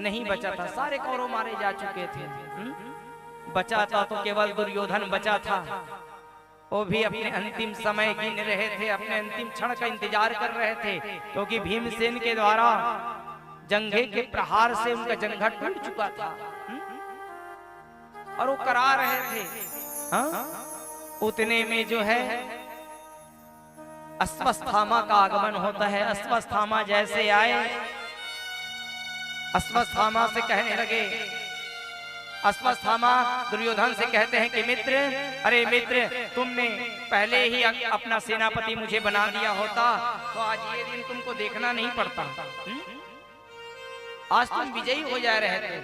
नहीं बचा था, सारे कौरव मारे जा चुके थे। बचा था तो केवल दुर्योधन बचा था, वो भी अपने अंतिम समय गिन रहे थे, अपने अंतिम क्षण का इंतजार कर रहे थे, क्योंकि भीमसेन के द्वारा जंघे के प्रहार से उनका जंघा टूट चुका था और वो करा रहे थे। उतने में जो है अश्वत्थामा का आगमन होता है। अश्वत्थामा जैसे आए, अश्वत्थामा से कहने लगे, अश्वत्थामा दुर्योधन से कहते हैं कि मित्र, अरे मित्र, तुमने पहले ही अपना सेनापति मुझे बना दिया होता तो आज ये दिन तुमको देखना नहीं पड़ता। आज तुम विजयी हो जा रहे थे।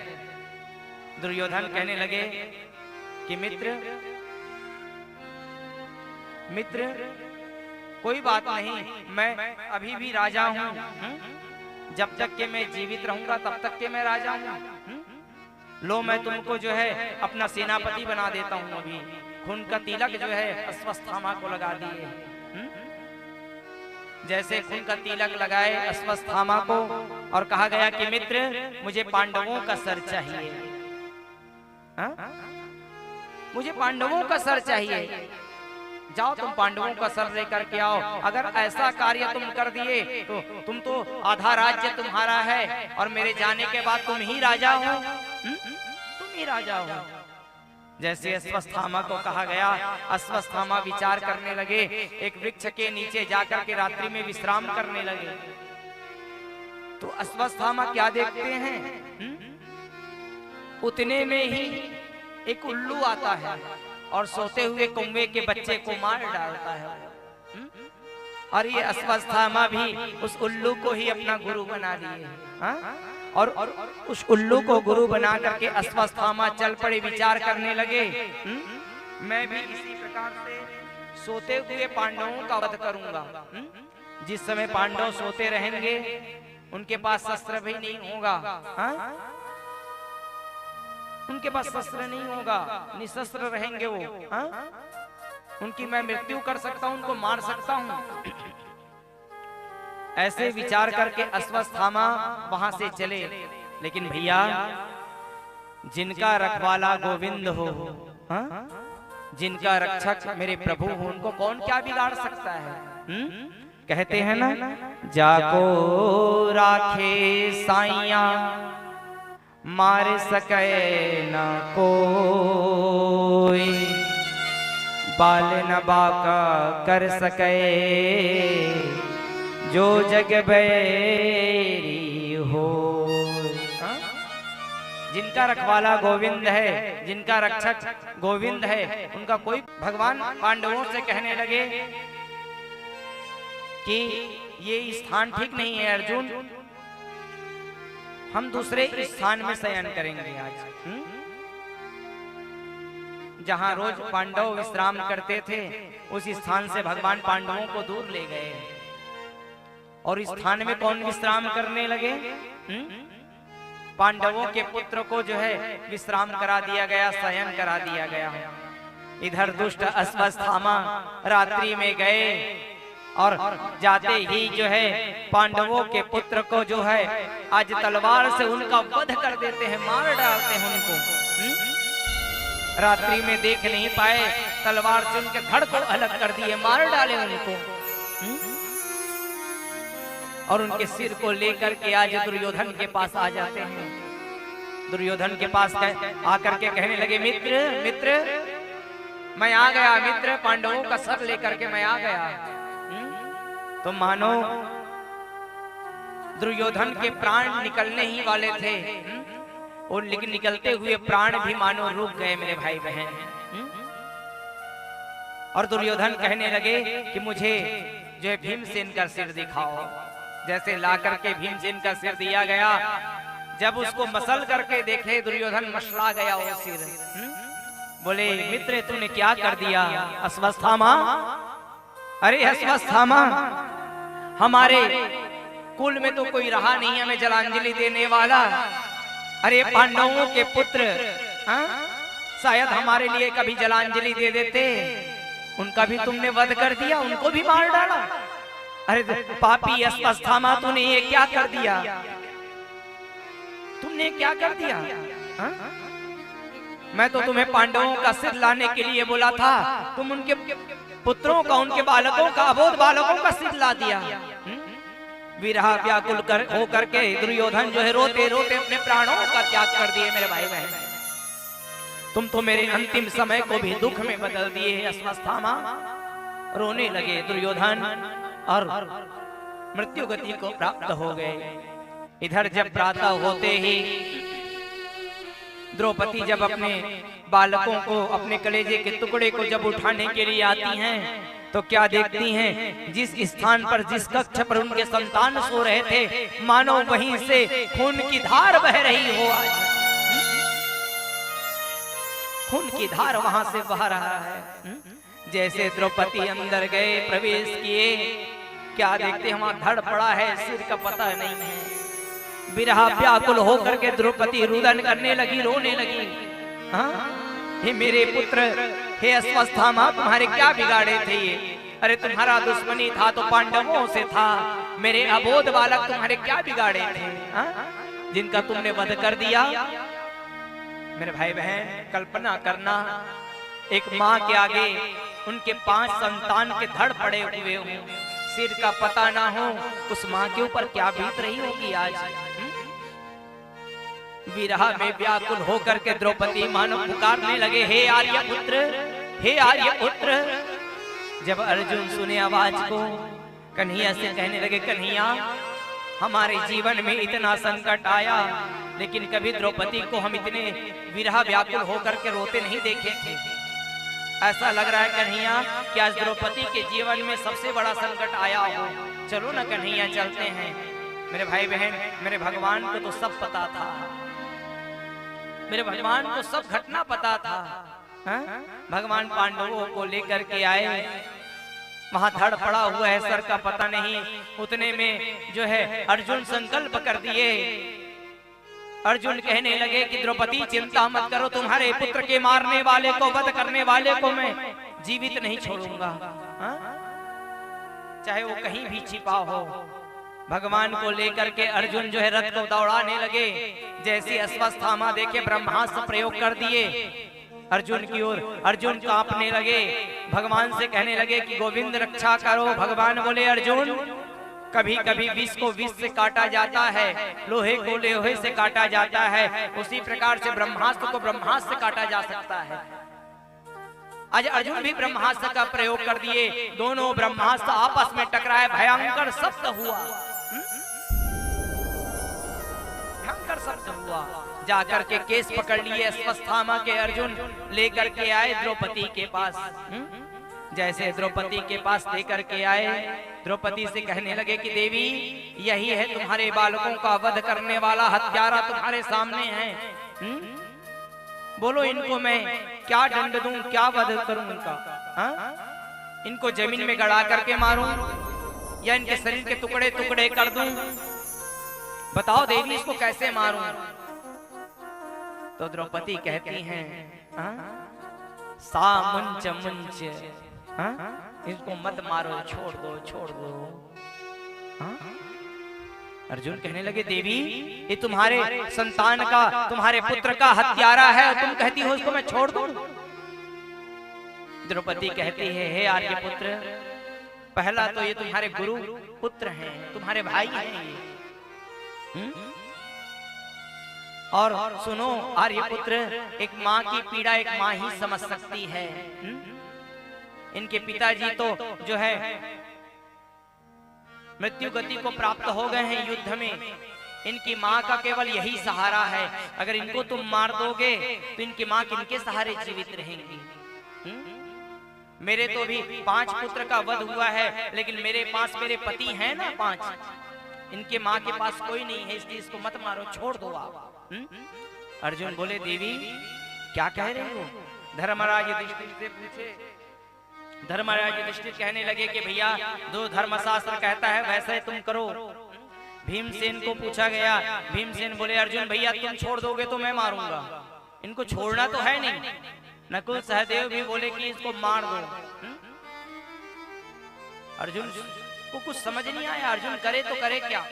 दुर्योधन कहने लगे कि मित्र, मित्र कोई बात नहीं, मैं अभी भी राजा हूं। जब तक के मैं जीवित रहूंगा तब तक के मैं राजा हूं। लो मैं तुमको जो है अपना सेनापति बना देता हूं। अभी खून का तिलक जो है अश्वत्थामा को लगा दिए। जैसे खून का तिलक लगाए अश्वत्थामा को और कहा गया कि मित्र, मुझे पांडवों का सर चाहिए। मुझे पांडवों का सर चाहिए। जाओ तुम पांडवों का सर लेकर के आओ। अगर ऐसा कार्य तुम कर दिए तो तुम तो आधा राज्य तुम्हारा है और मेरे जाने के बाद तुम ही राजा हो। तुम ही राजा हो। जैसे अश्वत्थामा को कहा गया, अश्वत्थामा विचार करने लगे, एक वृक्ष के नीचे जाकर के रात्रि में विश्राम करने लगे। तो अश्वत्थामा क्या देखते हैं, उतने में ही एक उल्लू आता है और सोते हुए कौवे के बच्चे को मार डालता है। और ये अश्वत्थामा भी उस उल्लू को ही अपना गुरु बना लिए। और उस उल्लू को गुरु बना करके अश्वत्थामा चल पड़े, विचार करने लगे, मैं भी इसी प्रकार से सोते हुए पांडवों का वध करूंगा। जिस समय पांडव सोते रहेंगे उनके पास शस्त्र भी नहीं होगा। उनके पास शस्त्र नहीं होगा, निशस्त्र रहेंगे वो। उनकी मैं मृत्यु कर सकता हूं, उनको मार सकता हूं। ऐसे विचार करके अश्वत्थामा वहां से चले। लेकिन भैया, जिनका रखवाला गोविंद हो, जिनका रक्षक मेरे प्रभु हो, उनको कौन क्या बिगाड़ सकता है। कहते हैं ना, जाको राखे साइया मार सके न कोई, बाल न बाका कर सके जो जग बैरी हो। जिनका रखवाला गोविंद है, जिनका रक्षक गोविंद है, उनका कोई। भगवान पांडवों से कहने लगे कि ये स्थान ठीक नहीं है अर्जुन, हम दूसरे स्थान में शयन करेंगे आज। जहां रोज पांडव विश्राम करते थे उस स्थान से भगवान पांडवों को दूर ले गए और इस स्थान में कौन विश्राम करने लगे। पांडवों के पुत्र को जो है विश्राम करा दिया गया, शयन करा दिया गया। इधर दुष्ट अश्वत्थामा रात्रि में गए और जाते ही जो है पांडवों के पुत्र को जो है आज तलवार से उनका वध कर देते हैं, मार डालते हैं उनको। रात्रि में देख नहीं पाए, तलवार से उनके धड़ को अलग कर दिए, मार डाले उनको। और उनके सिर को लेकर के आज दुर्योधन के पास आ जाते हैं। दुर्योधन के पास आकर के कहने लगे, मित्र मित्र मैं आ गया, मित्र पांडवों का सर लेकर के मैं आ गया। तो मानो दुर्योधन के प्राण निकलने ही वाले थे, और लेकिन निकलते हुए प्राण भी मानो रुक गए मेरे भाई बहन। और दुर्योधन कहने लगे कि मुझे जो है भीमसेन का सिर दिखाओ। जैसे ला करके भीमसेन का सिर दिया गया, जब उसको मसल करके देखे दुर्योधन मसला गया वो सिर। बोले, मित्र तूने क्या कर दिया अश्वत्थामा? अरे अश्वत्थामा, हमारे कुल में तो कोई रहा नहीं हमें जलांजलि देने वाला। अरे पांडवों के पुत्र शायद हमारे लिए कभी जलांजलि दे देते, उनका भी तुमने वध कर दिया, उनको भी मार डाला। अरे पापी अश्वत्थामा, तूने ये क्या कर दिया? तुमने क्या कर दिया? हा? मैं तो तुम्हें पांडवों का सिर लाने के लिए बोला था, तुम उनके पुत्रों का, उनके बालकों का, अबोध बालकों का सिर ला दिया। विरहा व्याकुल हो करके दुर्योधन जो है रोते रोते अपने प्राणों का त्याग कर दिए। मेरे भाई बहन, तुम तो मेरे अंतिम समय को भी दुख में बदल दिए। अश्वत्थामा रोने लगे दुर्योधन और मृत्यु गति को प्राप्त हो गए। इधर जब प्रातः होते ही द्रौपदी जब अपने बालकों को, अपने कलेजे के टुकड़े को जब उठाने के लिए आती हैं, तो क्या देखती हैं? जिस स्थान पर, जिस कक्ष पर उनके संतान सो रहे थे, मानो वहीं से खून की धार बह रही हो। खून की धार वहां से बह रहा है। जैसे द्रौपदी अंदर गए, प्रवेश किए, क्या देखते हैं? वहां धड़ पड़ा है, सिर का पता नहीं है। विरहा व्याकुल होकर के द्रौपदी रुदन करने लगी, रोने लगी। हाँ, हे मेरे पुत्र, हे अश्वत्थामा, तुम्हारे क्या बिगाड़े थे ये? अरे तुम्हारा दुश्मनी था तो पांडवों से था। मेरे अबोध बालक तुम्हारे क्या बिगाड़े थे, जिनका तुमने वध कर दिया? मेरे भाई बहन, कल्पना करना, एक माँ के आगे उनके 5 संतान के धड़ पड़े हुए हों, सिर का पता ना हो, उस माँ के ऊपर क्या बीत रही होगी आज। विरहा में व्याकुल होकर के द्रौपदी मानो पुकारने लगे, हे आर्यपुत्र, हे आर्यपुत्र। जब अर्जुन सुने आवाज को, कन्हैया से कहने लगे, कन्हैया, हमारे जीवन में इतना संकट आया, लेकिन कभी द्रौपदी को हम इतने विरहा व्याकुल होकर के रोते नहीं देखे थे। ऐसा लग रहा है कन्हैया कि आज द्रौपदी के जीवन में सबसे बड़ा संकट आया हो। चलो ना कन्हैया, चलते हैं। मेरे भाई बहन, मेरे भगवान को तो सब पता था, मेरे भगवान को सब घटना पता था। भगवान पांडवों को लेकर के आए, वहां धड़ पड़ा हुआ है, सर का पता नहीं। उतने में जो है अर्जुन संकल्प कर दिए। अर्जुन कहने लगे कि द्रौपदी चिंता मत करो, तुम्हारे पुत्र के मारने वाले को, वध करने वाले को मैं जीवित नहीं छोड़ूंगा, चाहे वो कहीं भी छिपा हो। भगवान को लेकर के अर्जुन जो है रथ को दौड़ाने लगे। जैसे अश्वत्थामा देखे ब्रह्मास्त्र प्रयोग कर दिए अर्जुन की ओर, अर्जुन कांपने लगे। भगवान से कहने लगे कि गोविंद रक्षा करो। भगवान बोले, अर्जुन, कभी कभी विष को विष से काटा जाता है, लोहे को लोहे से काटा जाता है, उसी प्रकार से ब्रह्मास्त्र को ब्रह्मास्त्र से काटा जा सकता है। आज अर्जुन भी ब्रह्मास्त्र का प्रयोग कर दिए, दोनों ब्रह्मास्त्र आपस में टकराए, भयंकर शब्द हुआ, भयंकर शब्द हुआ। जाकर के केस पकड़ लिए अश्वत्थामा के अर्जुन, लेकर के आए द्रौपदी के पास। जैसे द्रौपदी के पास लेकर के आए, द्रौपदी से कहने लगे कि देवी, यही है तुम्हारे बालकों का वध करने वाला हत्यारा, तुम्हारे सामने है। बोलो, इनको मैं क्या दंड दूं, क्या वध करूं इनका? इनको जमीन में गड़ा करके मारूं या इनके शरीर के टुकड़े टुकड़े कर दूं? बताओ देवी, इसको कैसे मारूं? तो द्रौपदी कहती हैं, सा मुंच मुंच, इसको मत मारो, छोड़ दो, छोड़ दो। अर्जुन कहने लगे, देवी, ये तुम्हारे संतान का, तुम्हारे पुत्र का हत्यारा है और तुम कहती हो इसको मैं छोड़ दूं? द्रौपदी कहती है, हे आर्यपुत्र, पहला तो ये तुम्हारे गुरु पुत्र हैं, तुम्हारे भाई हैं ये। और सुनो आर्यपुत्र, एक माँ की पीड़ा एक माँ ही समझ सकती है। इनके पिताजी तो जो है मृत्यु गति को प्राप्त हो गए हैं युद्ध में, इनकी माँ का केवल यही सहारा है। अगर इनको तुम मार दोगे तो इनकी माँ किनके सहारे जीवित रहेंगी? मेरे तो भी 5 पुत्र का वध हुआ है, लेकिन मेरे पास मेरे पति हैं ना 5, इनके माँ के पास कोई नहीं है, इसलिए इसको मत मारो, छोड़ दो आप। अर्जुन बोले, देवी क्या कह रहे हो? धर्मराज युधिष्ठिर से पूछे। धर्मराज युधिष्ठिर कहने लगे कि भैया, जो धर्मशास्त्र कहता है वैसे तुम करो। भीमसेन को पूछा गया, भीमसेन बोले, अर्जुन भैया तुम छोड़ दोगे तो मैं मारूंगा, इनको छोड़ना तो है नहीं। नकुल सहदेव भी बोले कि इसको मार दो। अर्जुन को कुछ समझ नहीं आया, अर्जुन करे तो करे क्या?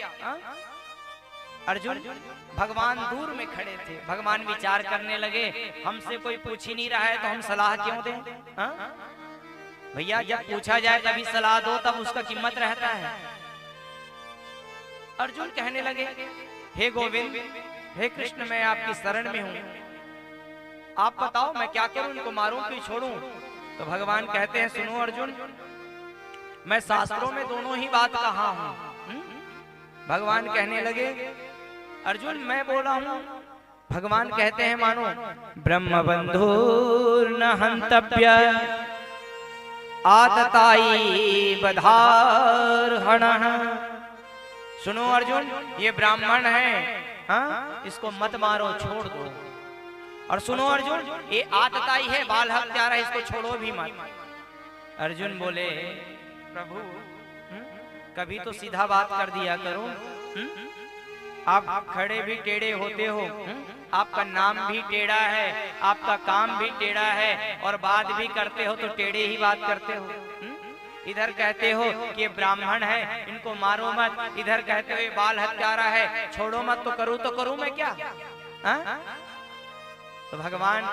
अर्जुन भगवान दूर में खड़े थे। भगवान विचार करने लगे, हमसे कोई पूछ ही नहीं रहा है तो हम सलाह क्यों दें? हाँ? भैया जब पूछा जाए तभी सलाह दो, तब उसका कीमत रहता है। अर्जुन कहने लगे, हे गोविंद, हे कृष्ण, मैं आपकी शरण में हूं, आप बताओ मैं क्या करूं, इनको मारूं कि छोड़ूं? तो भगवान कहते हैं, सुनो अर्जुन, मैं शास्त्रों में दोनों ही बात कहा हूं। भगवान कहने लगे, अर्जुन मैं बोला हूं। भगवान कहते हैं, मानो ब्रह्म बंधुर न हंतव्य आतताई बधार हणः। सुनो अर्जुन, ये ब्राह्मण है, हाँ? इसको मत मारो, छोड़ दो। और सुनो अर्जुन, ये आतताई है, बाल हत्यारा है, इसको छोड़ो भी मत। अर्जुन बोले, प्रभु कभी तो सीधा बात कर दिया करो। आप खड़े भी टेढ़े होते हो, आपका नाम भी टेढ़ा है, आपका काम भी टेढ़ा है, और बात भी करते हो तो टेढ़े ही बात करते हो। इधर कहते हो कि ये ब्राह्मण है, इनको मारो मत, इधर कहते हो ये बाल हत्यारा है, छोड़ो मत। तो करूं मैं क्या? हा? तो भगवान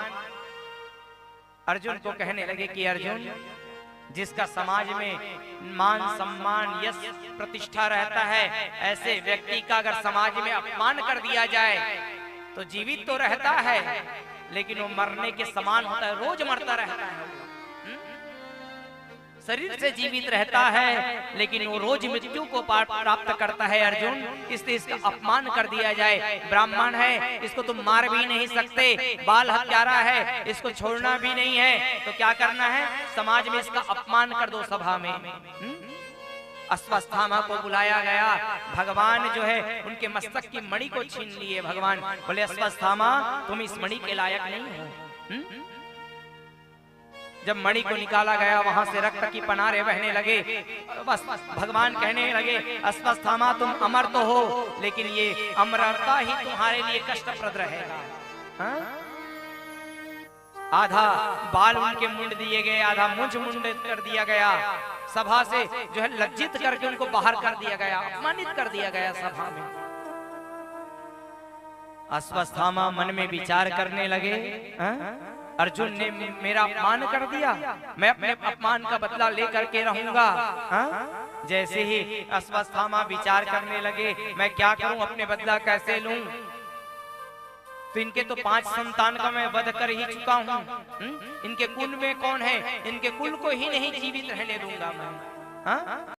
अर्जुन को कहने लगे कि अर्जुन, जिसका समाज में मान सम्मान यश प्रतिष्ठा रहता है, ऐसे व्यक्ति का अगर समाज में अपमान कर दिया जाए तो जीवित तो रहता है लेकिन वो मरने के समान होता है, रोज मरता रहता है। शरीर से जीवित रहता है लेकिन वो रोज मृत्यु को प्राप्त करता है। अर्जुन, इसलिए इसका अपमान कर दिया जाए। ब्राह्मण है, इसको तुम मार भी नहीं सकते, बाल हत्यारा है, इसको छोड़ना भी नहीं है, तो क्या करना है? समाज में इसका अपमान कर दो, सभा में। अश्वत्थामा को बुलाया गया, भगवान जो है उनके मस्तक की मणि को छीन लिए। भगवान बोले, अश्वत्थामा तुम इस मणि के लायक नहीं हो। जब मणि को निकाला गया, वहां से रक्त की पनारे बहने लगे। बस भगवान कहने लगे, अश्वत्थामा तुम अमर तो हो, लेकिन ये अमरता ही तुम्हारे लिए कष्टप्रद रहेगा। हाँ? आधा बाल उनके मुंड दिए गए, आधा मुंज मुंड कर दिया गया। सभा से जो है लज्जित करके उनको बाहर कर दिया गया, अपमानित कर दिया गया सभा में। अश्वत्थामा मन में विचार करने लगे, अर्जुन ने मेरा अपमान कर दिया, मैं अपने अपमान का बदला लेकर के रहूंगा। जैसे ही अश्वत्थामा विचार करने लगे, मैं क्या करूं, अपने बदला कैसे लूं? तो इनके तो 5 संतान का मैं वध कर ही चुका हूं। इनके कुल में कौन है? इनके कुल को ही नहीं जीवित रहने दूंगा मैं।